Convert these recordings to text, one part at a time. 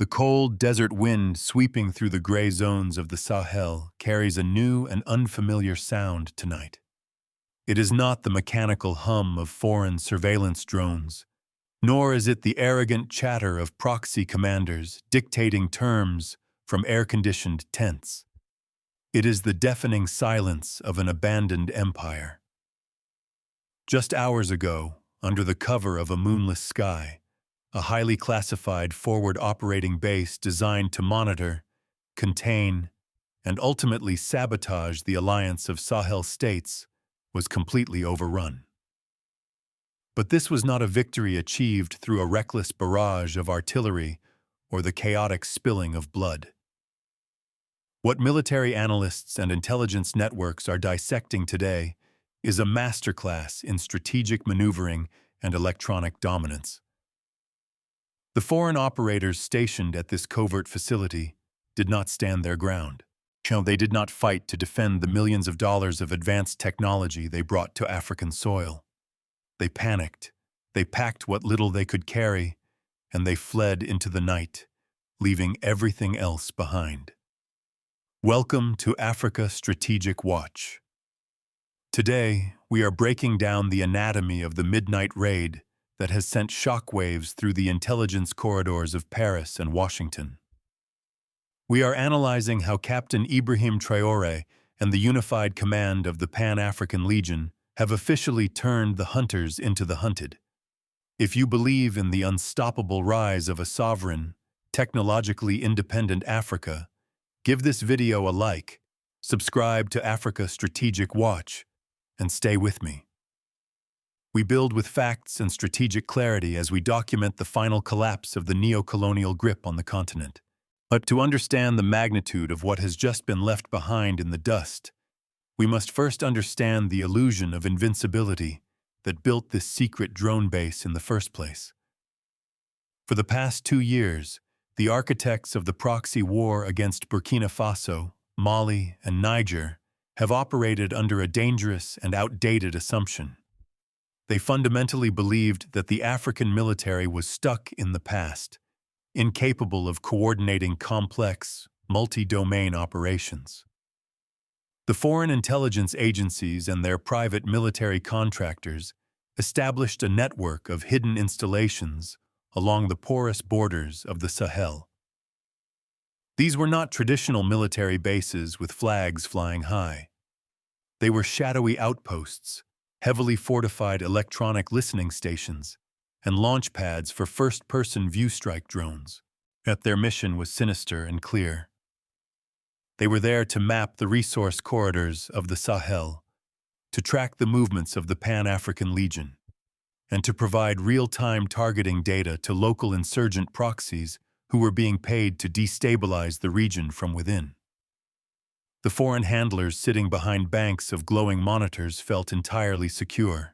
The cold desert wind sweeping through the gray zones of the Sahel carries a new and unfamiliar sound tonight. It is not the mechanical hum of foreign surveillance drones, nor is it the arrogant chatter of proxy commanders dictating terms from air-conditioned tents. It is the deafening silence of an abandoned empire. Just hours ago, under the cover of a moonless sky, a highly classified forward operating base designed to monitor, contain, and ultimately sabotage the Alliance of Sahel States was completely overrun. But this was not a victory achieved through a reckless barrage of artillery or the chaotic spilling of blood. What military analysts and intelligence networks are dissecting today is a masterclass in strategic maneuvering and electronic dominance. The foreign operators stationed at this covert facility did not stand their ground. They did not fight to defend the millions of dollars of advanced technology they brought to African soil. They panicked, they packed what little they could carry, and they fled into the night, leaving everything else behind. Welcome to Africa Strategic Watch. Today, we are breaking down the anatomy of the midnight raid that has sent shockwaves through the intelligence corridors of Paris and Washington. We are analyzing how Captain Ibrahim Traoré and the unified command of the Pan-African Legion have officially turned the hunters into the hunted. If you believe in the unstoppable rise of a sovereign, technologically independent Africa, give this video a like, subscribe to Africa Strategic Watch, and stay with me. We build with facts and strategic clarity as we document the final collapse of the neocolonial grip on the continent. But to understand the magnitude of what has just been left behind in the dust, we must first understand the illusion of invincibility that built this secret drone base in the first place. For the past 2 years, the architects of the proxy war against Burkina Faso, Mali, and Niger have operated under a dangerous and outdated assumption. They fundamentally believed that the African military was stuck in the past, incapable of coordinating complex, multi-domain operations. The foreign intelligence agencies and their private military contractors established a network of hidden installations along the porous borders of the Sahel. These were not traditional military bases with flags flying high. They were shadowy outposts, heavily fortified electronic listening stations, and launch pads for first-person view strike drones. Yet their mission was sinister and clear. They were there to map the resource corridors of the Sahel, to track the movements of the Pan-African Legion, and to provide real-time targeting data to local insurgent proxies who were being paid to destabilize the region from within. The foreign handlers sitting behind banks of glowing monitors felt entirely secure.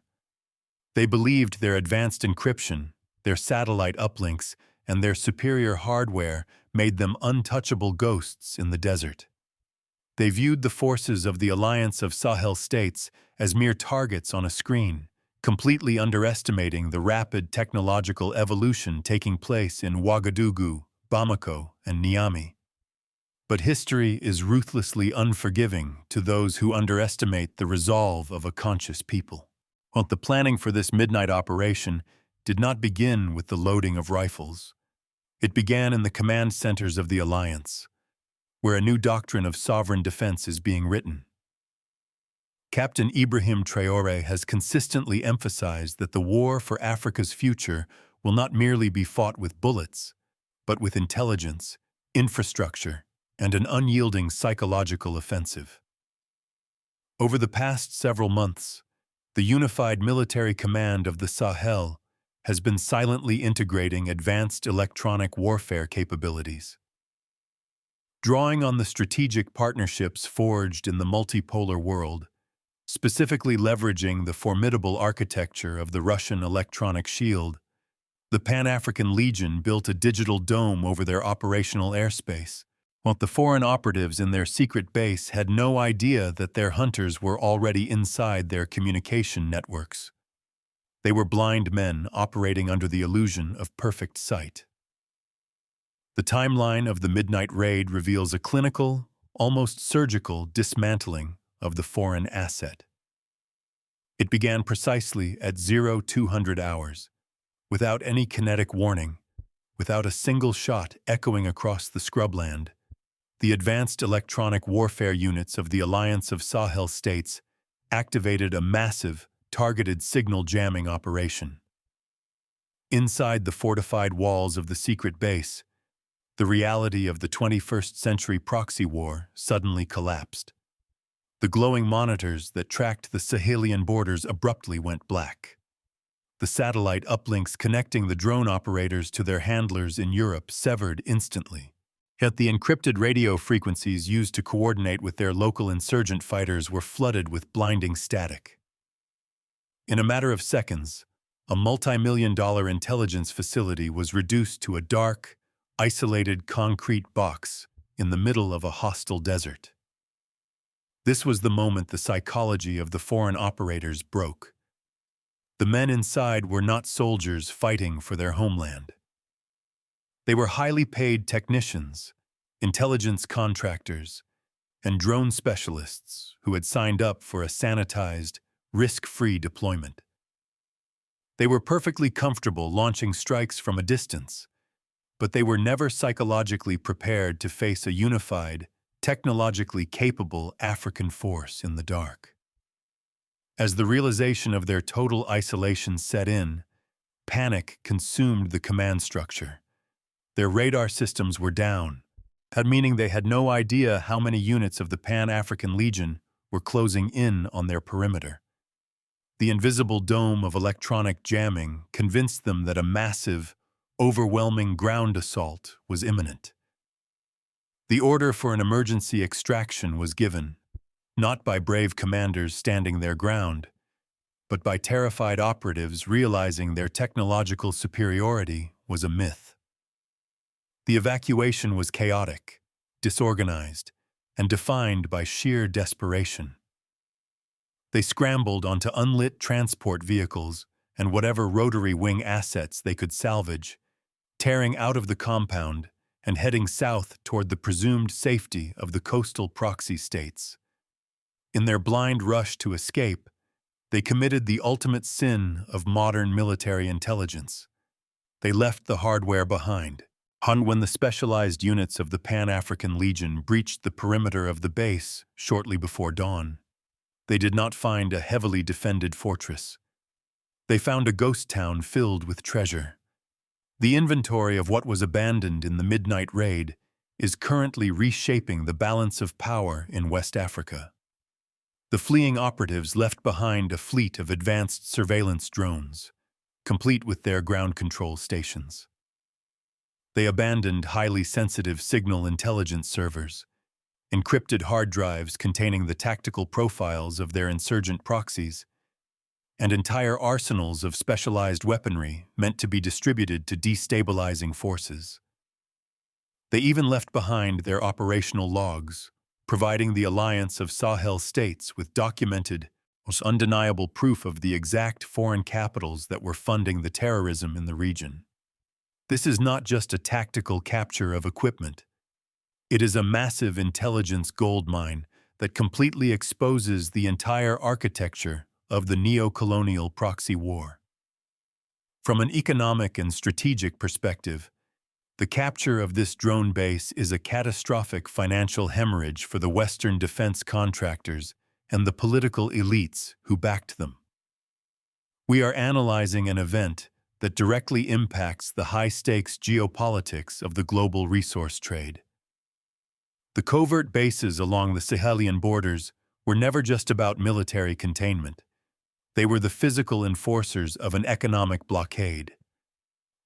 They believed their advanced encryption, their satellite uplinks, and their superior hardware made them untouchable ghosts in the desert. They viewed the forces of the Alliance of Sahel States as mere targets on a screen, completely underestimating the rapid technological evolution taking place in Ouagadougou, Bamako, and Niamey. But history is ruthlessly unforgiving to those who underestimate the resolve of a conscious people. But the planning for this midnight operation did not begin with the loading of rifles. It began in the command centers of the Alliance, where a new doctrine of sovereign defense is being written. Captain Ibrahim Traoré has consistently emphasized that the war for Africa's future will not merely be fought with bullets, but with intelligence, infrastructure, and an unyielding psychological offensive. Over the past several months, the unified military command of the Sahel has been silently integrating advanced electronic warfare capabilities. Drawing on the strategic partnerships forged in the multipolar world, specifically leveraging the formidable architecture of the Russian electronic shield, the Pan-African Legion built a digital dome over their operational airspace, while the foreign operatives in their secret base had no idea that their hunters were already inside their communication networks. They were blind men operating under the illusion of perfect sight. The timeline of the midnight raid reveals a clinical, almost surgical dismantling of the foreign asset. It began precisely at 0200 hours, without any kinetic warning, without a single shot echoing across the scrubland. The advanced electronic warfare units of the Alliance of Sahel States activated a massive, targeted signal jamming operation. Inside the fortified walls of the secret base, the reality of the 21st century proxy war suddenly collapsed. The glowing monitors that tracked the Sahelian borders abruptly went black. The satellite uplinks connecting the drone operators to their handlers in Europe severed instantly. Yet the encrypted radio frequencies used to coordinate with their local insurgent fighters were flooded with blinding static. In a matter of seconds, a multi-million-dollar intelligence facility was reduced to a dark, isolated concrete box in the middle of a hostile desert. This was the moment the psychology of the foreign operators broke. The men inside were not soldiers fighting for their homeland. They were highly paid technicians, intelligence contractors, and drone specialists who had signed up for a sanitized, risk-free deployment. They were perfectly comfortable launching strikes from a distance, but they were never psychologically prepared to face a unified, technologically capable African force in the dark. As the realization of their total isolation set in, panic consumed the command structure. Their radar systems were down, meaning they had no idea how many units of the Pan-African Legion were closing in on their perimeter. The invisible dome of electronic jamming convinced them that a massive, overwhelming ground assault was imminent. The order for an emergency extraction was given, not by brave commanders standing their ground, but by terrified operatives realizing their technological superiority was a myth. The evacuation was chaotic, disorganized, and defined by sheer desperation. They scrambled onto unlit transport vehicles and whatever rotary wing assets they could salvage, tearing out of the compound and heading south toward the presumed safety of the coastal proxy states. In their blind rush to escape, they committed the ultimate sin of modern military intelligence. They left the hardware behind. When the specialized units of the Pan-African Legion breached the perimeter of the base shortly before dawn, they did not find a heavily defended fortress. They found a ghost town filled with treasure. The inventory of what was abandoned in the midnight raid is currently reshaping the balance of power in West Africa. The fleeing operatives left behind a fleet of advanced surveillance drones, complete with their ground control stations. They abandoned highly sensitive signal intelligence servers, encrypted hard drives containing the tactical profiles of their insurgent proxies, and entire arsenals of specialized weaponry meant to be distributed to destabilizing forces. They even left behind their operational logs, providing the Alliance of Sahel States with documented, undeniable proof of the exact foreign capitals that were funding the terrorism in the region. This is not just a tactical capture of equipment. It is a massive intelligence goldmine that completely exposes the entire architecture of the neocolonial proxy war. From an economic and strategic perspective, the capture of this drone base is a catastrophic financial hemorrhage for the Western defense contractors and the political elites who backed them. We are analyzing an event that directly impacts the high-stakes geopolitics of the global resource trade. The covert bases along the Sahelian borders were never just about military containment. They were the physical enforcers of an economic blockade.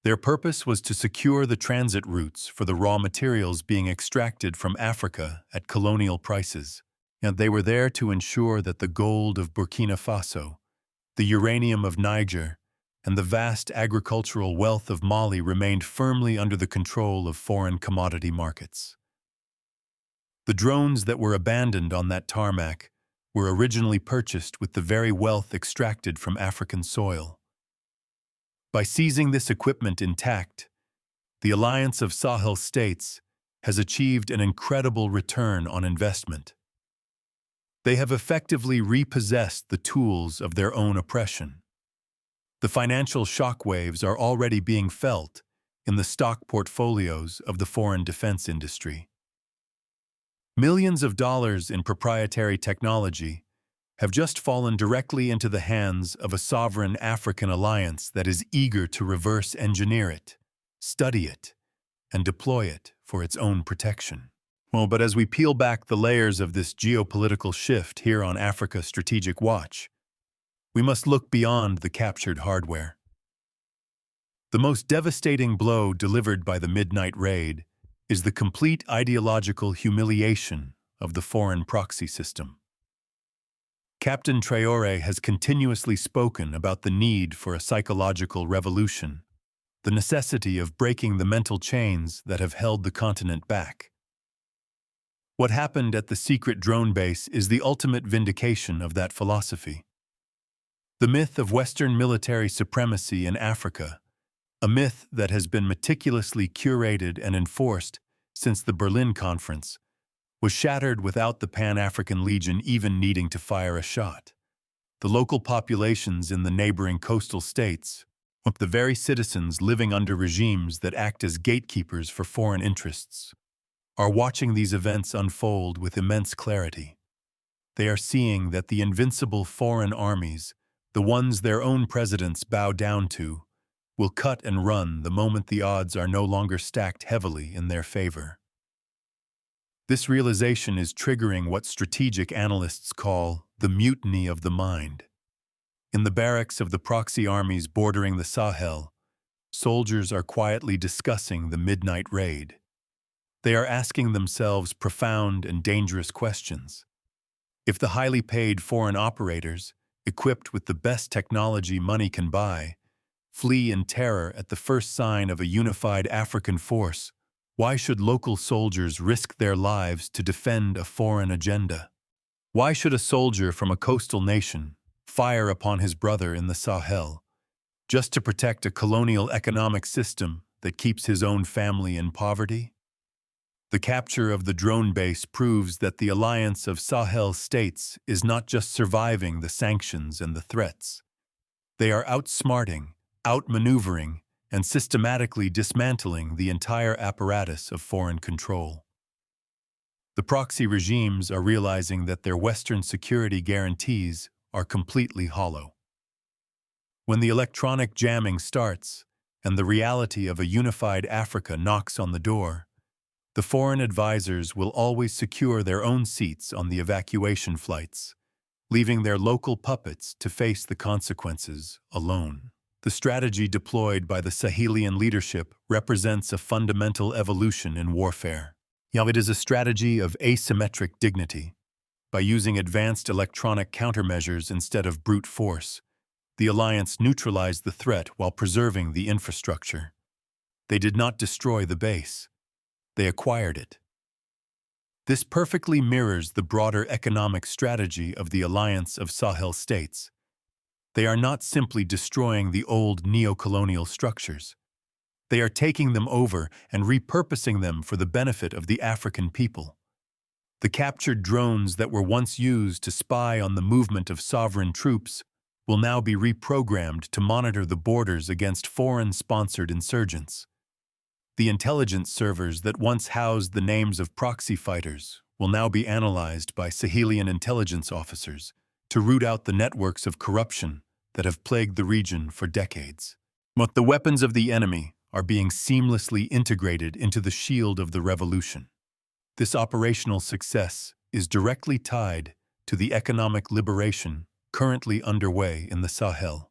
Their purpose was to secure the transit routes for the raw materials being extracted from Africa at colonial prices, and they were there to ensure that the gold of Burkina Faso, the uranium of Niger, and the vast agricultural wealth of Mali remained firmly under the control of foreign commodity markets. The drones that were abandoned on that tarmac were originally purchased with the very wealth extracted from African soil. By seizing this equipment intact, The Alliance of Sahel States has achieved an incredible return on investment. They have effectively repossessed the tools of their own oppression. The financial shockwaves are already being felt in the stock portfolios of the foreign defense industry. Millions of dollars in proprietary technology have just fallen directly into the hands of a sovereign African alliance that is eager to reverse engineer it, study it, and deploy it for its own protection. But as we peel back the layers of this geopolitical shift here on Africa Strategic Watch, we must look beyond the captured hardware. The most devastating blow delivered by the midnight raid is the complete ideological humiliation of the foreign proxy system. Captain Traoré has continuously spoken about the need for a psychological revolution, the necessity of breaking the mental chains that have held the continent back. What happened at the secret drone base is the ultimate vindication of that philosophy. The myth of Western military supremacy in Africa, a myth that has been meticulously curated and enforced since the Berlin Conference, was shattered without the Pan-African Legion even needing to fire a shot. The local populations in the neighboring coastal states, the very citizens living under regimes that act as gatekeepers for foreign interests, are watching these events unfold with immense clarity. They are seeing that the invincible foreign armies, the ones their own presidents bow down to, will cut and run the moment the odds are no longer stacked heavily in their favor. This realization is triggering what strategic analysts call the mutiny of the mind. In the barracks of the proxy armies bordering the Sahel, soldiers are quietly discussing the midnight raid. They are asking themselves profound and dangerous questions. If the highly paid foreign operators, equipped with the best technology money can buy, flee in terror at the first sign of a unified African force, why should local soldiers risk their lives to defend a foreign agenda? Why should a soldier from a coastal nation fire upon his brother in the Sahel just to protect a colonial economic system that keeps his own family in poverty? The capture of the drone base proves that the Alliance of Sahel States is not just surviving the sanctions and the threats. They are outsmarting, outmaneuvering, and systematically dismantling the entire apparatus of foreign control. The proxy regimes are realizing that their Western security guarantees are completely hollow. When the electronic jamming starts and the reality of a unified Africa knocks on the door, the foreign advisors will always secure their own seats on the evacuation flights, leaving their local puppets to face the consequences alone. The strategy deployed by the Sahelian leadership represents a fundamental evolution in warfare. It is a strategy of asymmetric dignity. By using advanced electronic countermeasures instead of brute force, the alliance neutralized the threat while preserving the infrastructure. They did not destroy the base. They acquired it. This perfectly mirrors the broader economic strategy of the Alliance of Sahel States. They are not simply destroying the old neocolonial structures. They are taking them over and repurposing them for the benefit of the African people. The captured drones that were once used to spy on the movement of sovereign troops will now be reprogrammed to monitor the borders against foreign-sponsored insurgents. The intelligence servers that once housed the names of proxy fighters will now be analyzed by Sahelian intelligence officers to root out the networks of corruption that have plagued the region for decades. But the weapons of the enemy are being seamlessly integrated into the shield of the revolution. This operational success is directly tied to the economic liberation currently underway in the Sahel.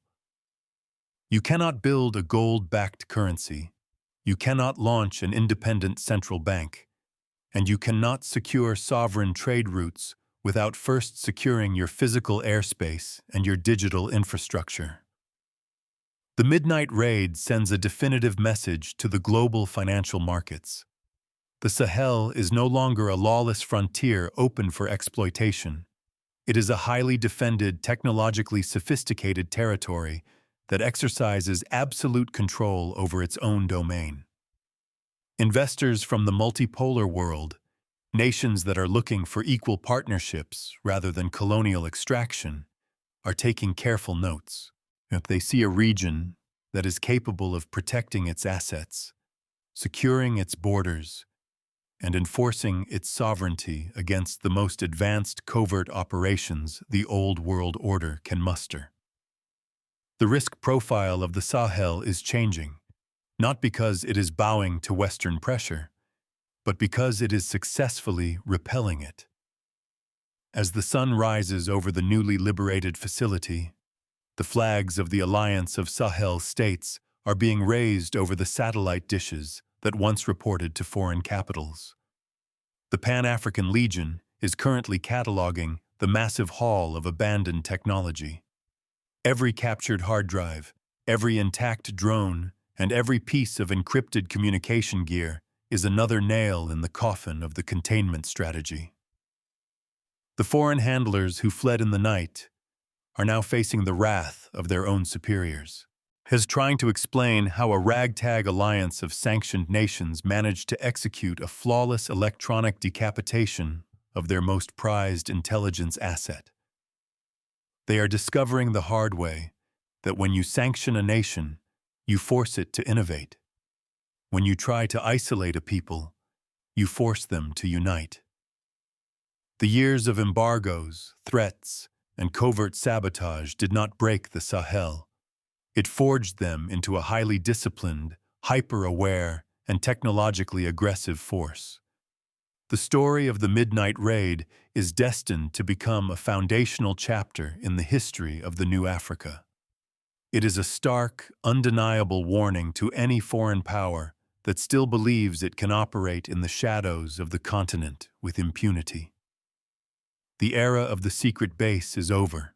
You cannot build a gold-backed currency, you cannot launch an independent central bank, and you cannot secure sovereign trade routes without first securing your physical airspace and your digital infrastructure. The midnight raid sends a definitive message to the global financial markets. The Sahel is no longer a lawless frontier open for exploitation. It is a highly defended, technologically sophisticated territory that exercises absolute control over its own domain. Investors from the multipolar world, nations that are looking for equal partnerships rather than colonial extraction, are taking careful notes. If they see a region that is capable of protecting its assets, securing its borders, and enforcing its sovereignty against the most advanced covert operations the old world order can muster. The risk profile of the Sahel is changing, not because it is bowing to Western pressure, but because it is successfully repelling it. As the sun rises over the newly liberated facility, the flags of the Alliance of Sahel States are being raised over the satellite dishes that once reported to foreign capitals. The Pan-African Legion is currently cataloging the massive haul of abandoned technology. Every captured hard drive, every intact drone, and every piece of encrypted communication gear is another nail in the coffin of the containment strategy. The foreign handlers who fled in the night are now facing the wrath of their own superiors. Is trying to explain how a ragtag alliance of sanctioned nations managed to execute a flawless electronic decapitation of their most prized intelligence asset. They are discovering the hard way that when you sanction a nation, you force it to innovate. When you try to isolate a people, you force them to unite. The years of embargoes, threats, and covert sabotage did not break the Sahel. It forged them into a highly disciplined, hyper-aware, and technologically aggressive force. The story of the Midnight Raid is destined to become a foundational chapter in the history of the new Africa. It is a stark, undeniable warning to any foreign power that still believes it can operate in the shadows of the continent with impunity. The era of the secret base is over.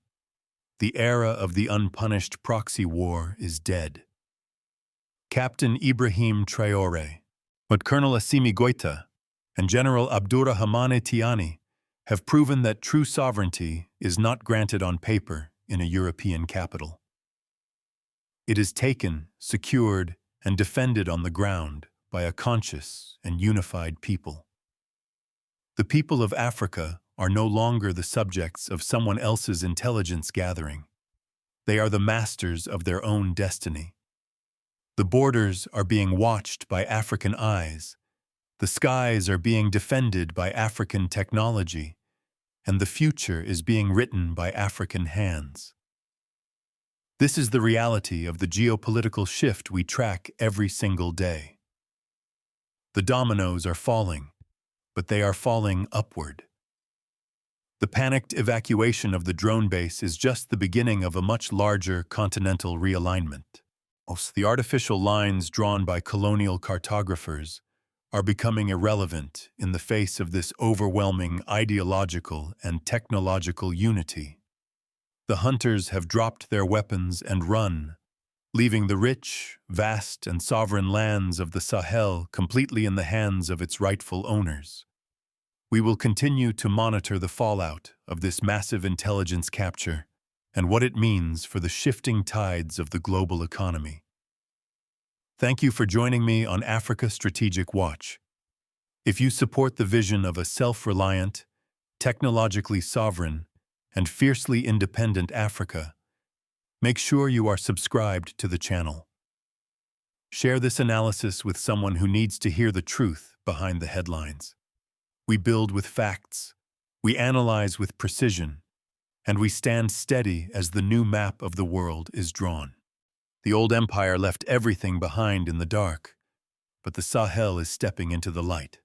The era of the unpunished proxy war is dead. Captain Ibrahim Traoré, but Colonel Assimi Goïta, and General Abdourahmane Tiani have proven that true sovereignty is not granted on paper in a European capital. It is taken, secured, and defended on the ground by a conscious and unified people. The people of Africa are no longer the subjects of someone else's intelligence gathering. They are the masters of their own destiny. The borders are being watched by African eyes. The skies are being defended by African technology, and the future is being written by African hands. This is the reality of the geopolitical shift we track every single day. The dominoes are falling, but they are falling upward. The panicked evacuation of the drone base is just the beginning of a much larger continental realignment. The artificial lines drawn by colonial cartographers are becoming irrelevant in the face of this overwhelming ideological and technological unity. The hunters have dropped their weapons and run, leaving the rich, vast, and sovereign lands of the Sahel completely in the hands of its rightful owners. We will continue to monitor the fallout of this massive intelligence capture and what it means for the shifting tides of the global economy. Thank you for joining me on Africa Strategic Watch. If you support the vision of a self-reliant, technologically sovereign, and fiercely independent Africa, make sure you are subscribed to the channel. Share this analysis with someone who needs to hear the truth behind the headlines. We build with facts, we analyze with precision, and we stand steady as the new map of the world is drawn. The old empire left everything behind in the dark, but the Sahel is stepping into the light.